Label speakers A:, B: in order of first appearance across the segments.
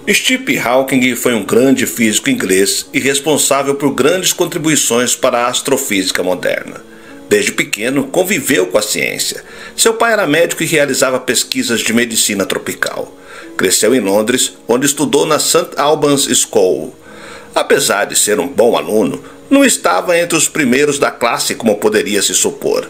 A: Stephen Hawking foi um grande físico inglês e responsável por grandes contribuições para a astrofísica moderna. Desde pequeno, conviveu com a ciência. Seu pai era médico e realizava pesquisas de medicina tropical. Cresceu em Londres, onde estudou na St. Albans School. Apesar de ser um bom aluno, não estava entre os primeiros da classe como poderia se supor.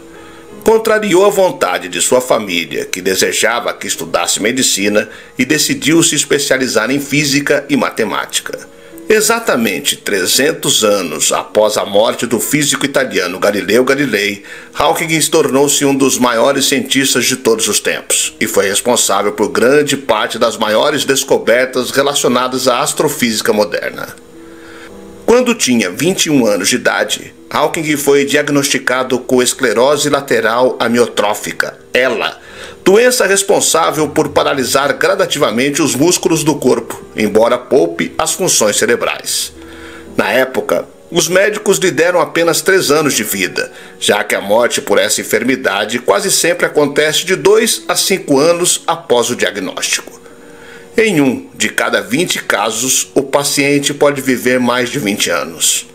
A: Contrariou a vontade de sua família, que desejava que estudasse medicina, e decidiu se especializar em física e matemática. Exatamente 300 anos após a morte do físico italiano Galileu Galilei, Hawking tornou-se um dos maiores cientistas de todos os tempos e foi responsável por grande parte das maiores descobertas relacionadas à astrofísica moderna. Quando tinha 21 anos de idade, Hawking foi diagnosticado com esclerose lateral amiotrófica, ELA, doença responsável por paralisar gradativamente os músculos do corpo, embora poupe as funções cerebrais. Na época, os médicos lhe deram apenas 3 anos de vida, já que a morte por essa enfermidade quase sempre acontece de 2 a 5 anos após o diagnóstico. Em 1 de cada 20 casos, o paciente pode viver mais de 20 anos.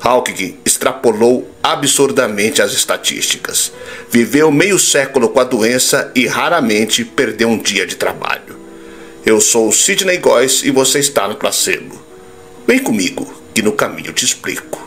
A: Hawking extrapolou absurdamente as estatísticas. Viveu meio século com a doença e raramente perdeu um dia de trabalho. Eu sou o Sidney Góes e você está no Placebo. Vem comigo, que no caminho eu te explico.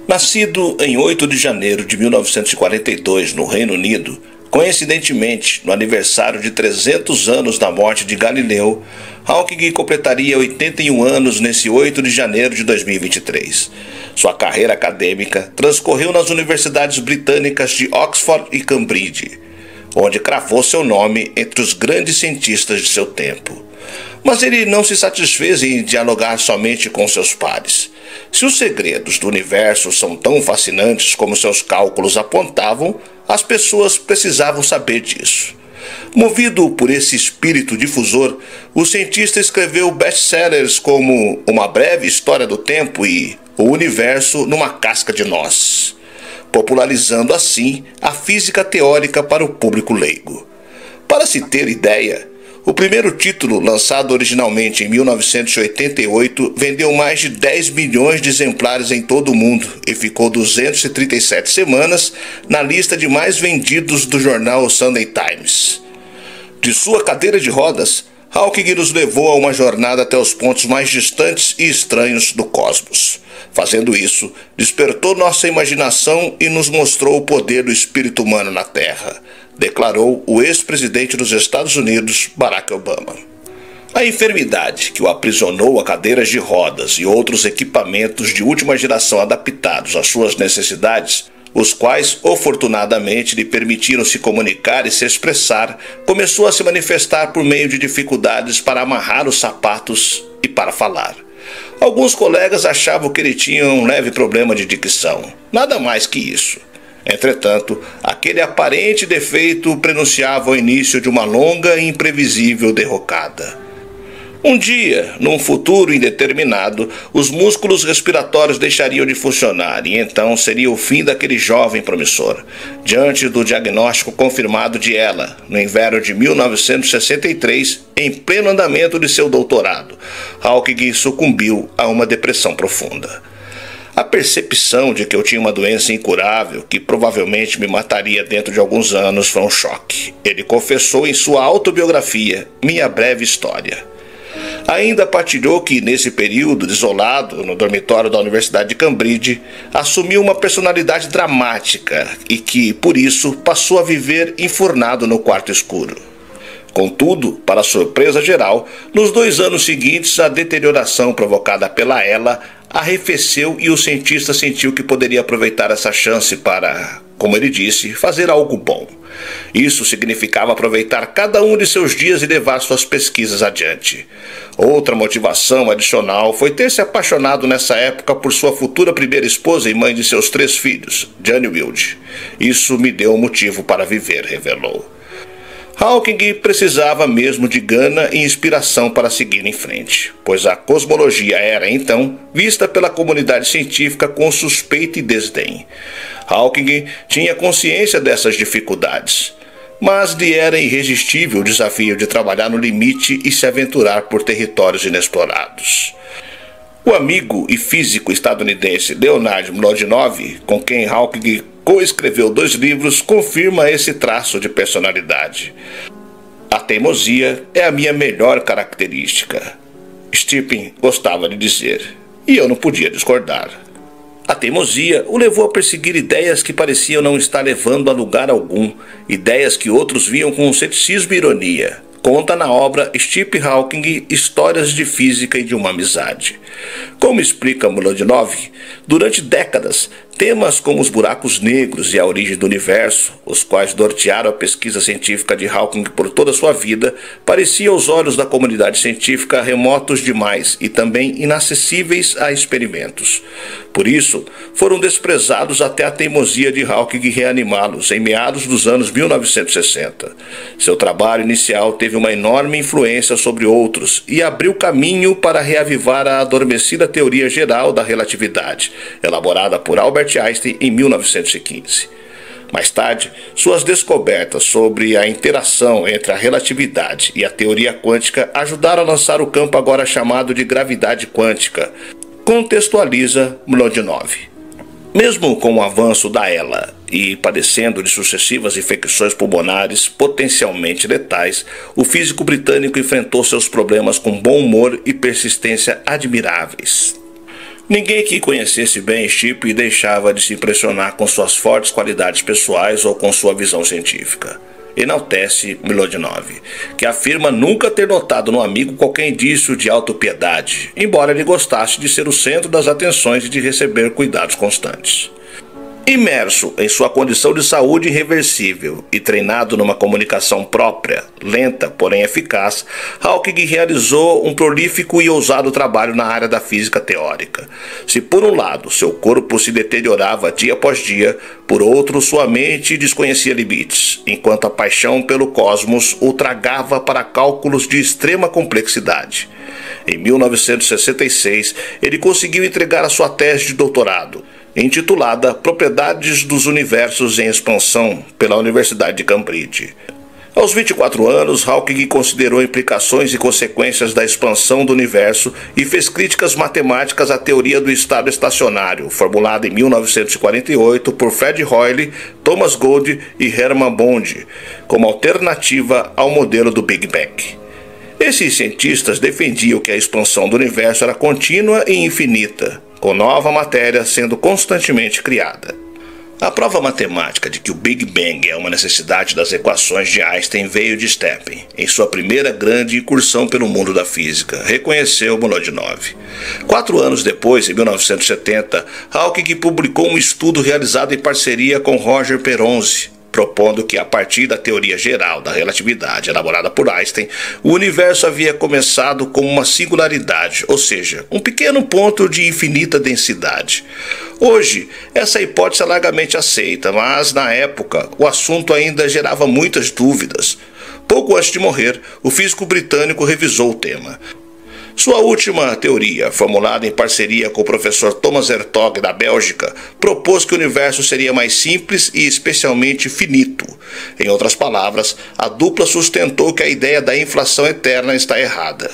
A: Nascido em 8 de janeiro de 1942 no Reino Unido, coincidentemente no aniversário de 300 anos da morte de Galileu, Hawking completaria 81 anos nesse 8 de janeiro de 2023. Sua carreira acadêmica transcorreu nas universidades britânicas de Oxford e Cambridge, onde cravou seu nome entre os grandes cientistas de seu tempo. Mas ele não se satisfez em dialogar somente com seus pares. Se os segredos do universo são tão fascinantes como seus cálculos apontavam, as pessoas precisavam saber disso. Movido por esse espírito difusor, o cientista escreveu best-sellers como Uma Breve História do Tempo e O Universo numa Casca de Nós, popularizando assim a física teórica para o público leigo. Para se ter ideia, o primeiro título, lançado originalmente em 1988, vendeu mais de 10 milhões de exemplares em todo o mundo e ficou 237 semanas na lista de mais vendidos do jornal Sunday Times. De sua cadeira de rodas, Hawking nos levou a uma jornada até os pontos mais distantes e estranhos do cosmos. Fazendo isso, despertou nossa imaginação e nos mostrou o poder do espírito humano na Terra, declarou o ex-presidente dos Estados Unidos, Barack Obama. A enfermidade que o aprisionou a cadeiras de rodas e outros equipamentos de última geração adaptados às suas necessidades, os quais, afortunadamente, lhe permitiram se comunicar e se expressar, começou a se manifestar por meio de dificuldades para amarrar os sapatos e para falar. Alguns colegas achavam que ele tinha um leve problema de dicção, nada mais que isso. Entretanto, aquele aparente defeito prenunciava o início de uma longa e imprevisível derrocada. Um dia, num futuro indeterminado, os músculos respiratórios deixariam de funcionar e então seria o fim daquele jovem promissor. Diante do diagnóstico confirmado de ELA, no inverno de 1963, em pleno andamento de seu doutorado, Hawking sucumbiu a uma depressão profunda. A percepção de que eu tinha uma doença incurável, que provavelmente me mataria dentro de alguns anos, foi um choque. Ele confessou em sua autobiografia, Minha Breve História. Ainda partilhou que, nesse período, isolado no dormitório da Universidade de Cambridge, assumiu uma personalidade dramática e que, por isso, passou a viver enfurnado no quarto escuro. Contudo, para surpresa geral, nos 2 anos seguintes, a deterioração provocada pela ELA arrefeceu e o cientista sentiu que poderia aproveitar essa chance para, como ele disse, fazer algo bom. Isso significava aproveitar cada um de seus dias e levar suas pesquisas adiante. Outra motivação adicional foi ter se apaixonado nessa época por sua futura primeira esposa e mãe de seus 3 filhos, Jane Wilde. Isso me deu um motivo para viver, revelou. Hawking precisava mesmo de gana e inspiração para seguir em frente, pois a cosmologia era, então, vista pela comunidade científica com suspeita e desdém. Hawking tinha consciência dessas dificuldades, mas lhe era irresistível o desafio de trabalhar no limite e se aventurar por territórios inexplorados. O amigo e físico estadunidense Leonard Mlodinow, com quem Hawking coescreveu 2 livros, confirma esse traço de personalidade. A teimosia é a minha melhor característica, Stephen gostava de dizer, e eu não podia discordar. A teimosia o levou a perseguir ideias que pareciam não estar levando a lugar algum, ideias que outros viam com ceticismo e ironia. Conta na obra Stephen Hawking Histórias de Física e de uma Amizade. Como explica Mlodinow, durante décadas, temas como os buracos negros e a origem do universo, os quais nortearam a pesquisa científica de Hawking por toda a sua vida, pareciam aos olhos da comunidade científica remotos demais e também inacessíveis a experimentos. Por isso, foram desprezados até a teimosia de Hawking reanimá-los em meados dos anos 1960. Seu trabalho inicial teve uma enorme influência sobre outros e abriu caminho para reavivar a adormecida teoria geral da relatividade, elaborada por Albert Einstein em 1915. Mais tarde, suas descobertas sobre a interação entre a relatividade e a teoria quântica ajudaram a lançar o campo agora chamado de gravidade quântica, contextualiza Mlodinow. Mesmo com o avanço da ELA e padecendo de sucessivas infecções pulmonares potencialmente letais, o físico britânico enfrentou seus problemas com bom humor e persistência admiráveis. Ninguém que conhecesse bem Stephen deixava de se impressionar com suas fortes qualidades pessoais ou com sua visão científica. Enaltece Mlodinow, que afirma nunca ter notado no amigo qualquer indício de autopiedade, embora ele gostasse de ser o centro das atenções e de receber cuidados constantes. Imerso em sua condição de saúde irreversível e treinado numa comunicação própria, lenta, porém eficaz, Hawking realizou um prolífico e ousado trabalho na área da física teórica. Se por um lado seu corpo se deteriorava dia após dia, por outro sua mente desconhecia limites, enquanto a paixão pelo cosmos o tragava para cálculos de extrema complexidade. Em 1966, ele conseguiu entregar a sua tese de doutorado, intitulada Propriedades dos Universos em Expansão, pela Universidade de Cambridge. Aos 24 anos, Hawking considerou implicações e consequências da expansão do universo e fez críticas matemáticas à teoria do estado estacionário, formulada em 1948 por Fred Hoyle, Thomas Gold e Hermann Bond, como alternativa ao modelo do Big Bang. Esses cientistas defendiam que a expansão do universo era contínua e infinita, com nova matéria sendo constantemente criada. A prova matemática de que o Big Bang é uma necessidade das equações de Einstein veio de Stephen, em sua primeira grande incursão pelo mundo da física, reconheceu Mlodinow. 4 anos depois, em 1970, Hawking publicou um estudo realizado em parceria com Roger Penrose, propondo que, a partir da teoria geral da relatividade elaborada por Einstein, o universo havia começado como uma singularidade, ou seja, um pequeno ponto de infinita densidade. Hoje, essa hipótese é largamente aceita, mas, na época, o assunto ainda gerava muitas dúvidas. Pouco antes de morrer, o físico britânico revisou o tema. Sua última teoria, formulada em parceria com o professor Thomas Hertog da Bélgica, propôs que o universo seria mais simples e especialmente finito. Em outras palavras, a dupla sustentou que a ideia da inflação eterna está errada.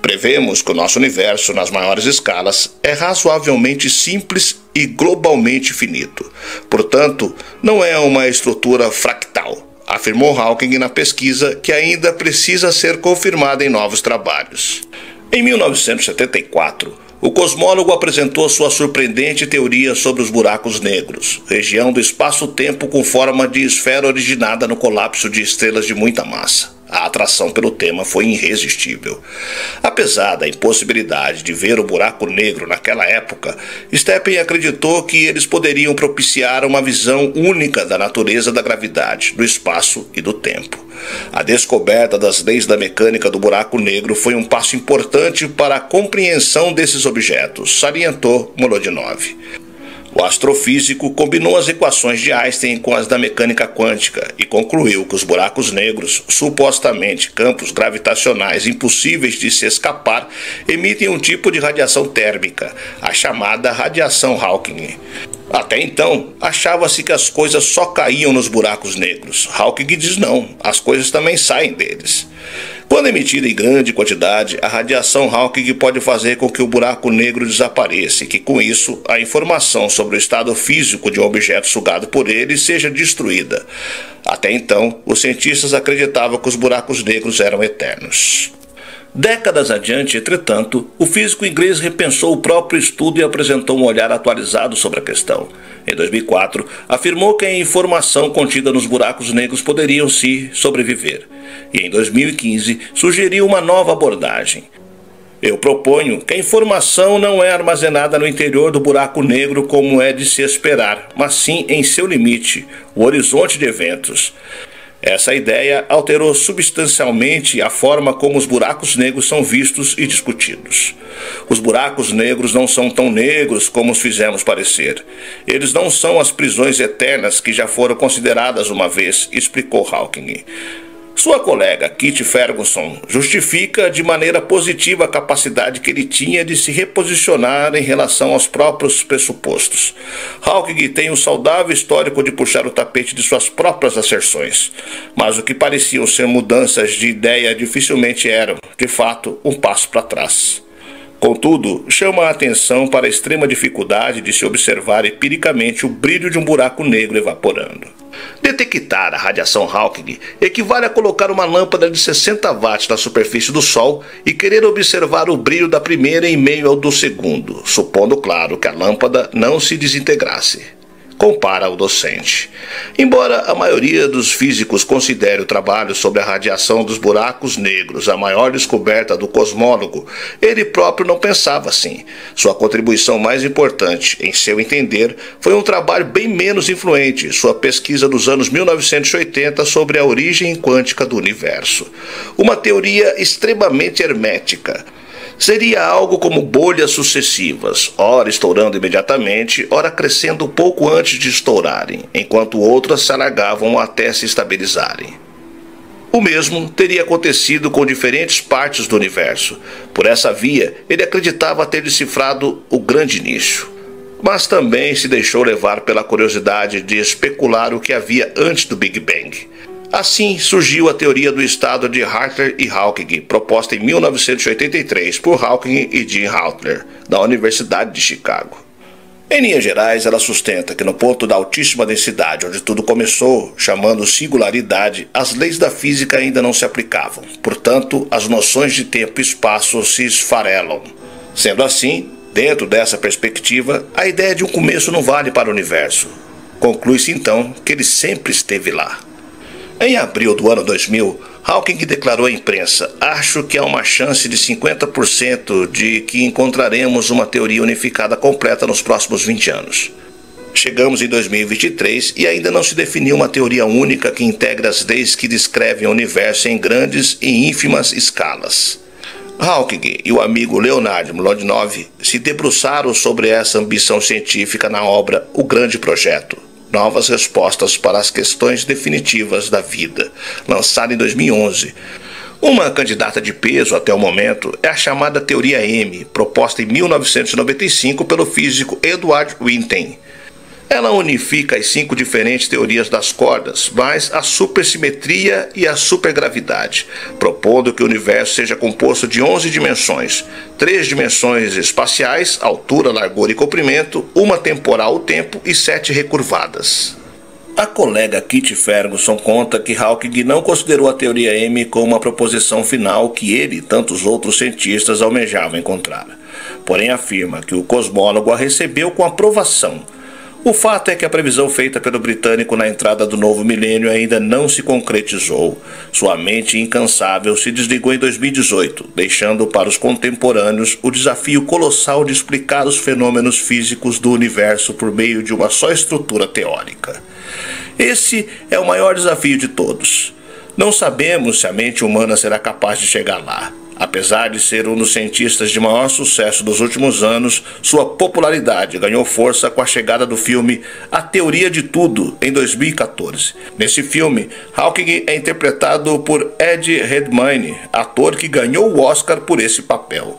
A: Prevemos que o nosso universo, nas maiores escalas, é razoavelmente simples e globalmente finito. Portanto, não é uma estrutura fractal, afirmou Hawking na pesquisa, que ainda precisa ser confirmada em novos trabalhos. Em 1974, o cosmólogo apresentou sua surpreendente teoria sobre os buracos negros, região do espaço-tempo com forma de esfera originada no colapso de estrelas de muita massa. A atração pelo tema foi irresistível. Apesar da impossibilidade de ver o buraco negro naquela época, Stephen acreditou que eles poderiam propiciar uma visão única da natureza da gravidade, do espaço e do tempo. A descoberta das leis da mecânica do buraco negro foi um passo importante para a compreensão desses objetos, salientou Molodinov. O astrofísico combinou as equações de Einstein com as da mecânica quântica e concluiu que os buracos negros, supostamente campos gravitacionais impossíveis de se escapar, emitem um tipo de radiação térmica, a chamada radiação Hawking. Até então, achava-se que as coisas só caíam nos buracos negros. Hawking diz não, as coisas também saem deles. Quando emitida em grande quantidade, a radiação Hawking pode fazer com que o buraco negro desapareça e que, com isso, a informação sobre o estado físico de um objeto sugado por ele seja destruída. Até então, os cientistas acreditavam que os buracos negros eram eternos. Décadas adiante, entretanto, o físico inglês repensou o próprio estudo e apresentou um olhar atualizado sobre a questão. Em 2004, afirmou que a informação contida nos buracos negros poderiam se sobreviver. E em 2015, sugeriu uma nova abordagem. Eu proponho que a informação não é armazenada no interior do buraco negro como é de se esperar, mas sim em seu limite, o horizonte de eventos. Essa ideia alterou substancialmente a forma como os buracos negros são vistos e discutidos. Os buracos negros não são tão negros como os fizemos parecer. Eles não são as prisões eternas que já foram consideradas uma vez, explicou Hawking. Sua colega Kit Ferguson justifica de maneira positiva a capacidade que ele tinha de se reposicionar em relação aos próprios pressupostos. Hawking tem um saudável histórico de puxar o tapete de suas próprias asserções, mas o que pareciam ser mudanças de ideia dificilmente eram, de fato, um passo para trás. Contudo, chama a atenção para a extrema dificuldade de se observar empiricamente o brilho de um buraco negro evaporando. Detectar a radiação Hawking equivale a colocar uma lâmpada de 60 watts na superfície do Sol e querer observar o brilho da primeira em meio ao do segundo, supondo, claro, que a lâmpada não se desintegrasse. Compara o docente. Embora a maioria dos físicos considere o trabalho sobre a radiação dos buracos negros a maior descoberta do cosmólogo, ele próprio não pensava assim. Sua contribuição mais importante, em seu entender, foi um trabalho bem menos influente, sua pesquisa dos anos 1980 sobre a origem quântica do universo. Uma teoria extremamente hermética. Seria algo como bolhas sucessivas, ora estourando imediatamente, ora crescendo pouco antes de estourarem, enquanto outras se alargavam até se estabilizarem. O mesmo teria acontecido com diferentes partes do universo. Por essa via, ele acreditava ter decifrado o grande nicho. Mas também se deixou levar pela curiosidade de especular o que havia antes do Big Bang. Assim surgiu a teoria do estado de Hartler e Hawking, proposta em 1983 por Hawking e Jim Hartler, da Universidade de Chicago. Em linhas gerais, ela sustenta que no ponto da altíssima densidade onde tudo começou, chamando singularidade, as leis da física ainda não se aplicavam. Portanto, as noções de tempo e espaço se esfarelam. Sendo assim, dentro dessa perspectiva, a ideia de um começo não vale para o universo. Conclui-se então que ele sempre esteve lá. Em abril do ano 2000, Hawking declarou à imprensa: acho que há uma chance de 50% de que encontraremos uma teoria unificada completa nos próximos 20 anos. Chegamos em 2023 e ainda não se definiu uma teoria única que integre as leis que descrevem o universo em grandes e ínfimas escalas. Hawking e o amigo Leonard Mlodinov se debruçaram sobre essa ambição científica na obra O Grande Projeto. Novas respostas para as questões definitivas da vida, lançada em 2011. Uma candidata de peso até o momento é a chamada Teoria M, proposta em 1995 pelo físico Edward Winton. Ela unifica as 5 diferentes teorias das cordas, mais a supersimetria e a supergravidade, propondo que o universo seja composto de 11 dimensões, 3 dimensões espaciais, altura, largura e comprimento, uma temporal, tempo e 7 recurvadas. A colega Kit Ferguson conta que Hawking não considerou a teoria M como uma proposição final que ele e tantos outros cientistas almejavam encontrar. Porém afirma que o cosmólogo a recebeu com aprovação. O fato é que a previsão feita pelo britânico na entrada do novo milênio ainda não se concretizou. Sua mente incansável se desligou em 2018, deixando para os contemporâneos o desafio colossal de explicar os fenômenos físicos do universo por meio de uma só estrutura teórica. Esse é o maior desafio de todos. Não sabemos se a mente humana será capaz de chegar lá. Apesar de ser um dos cientistas de maior sucesso dos últimos anos, sua popularidade ganhou força com a chegada do filme A Teoria de Tudo, em 2014. Nesse filme, Hawking é interpretado por Ed Redmayne, ator que ganhou o Oscar por esse papel.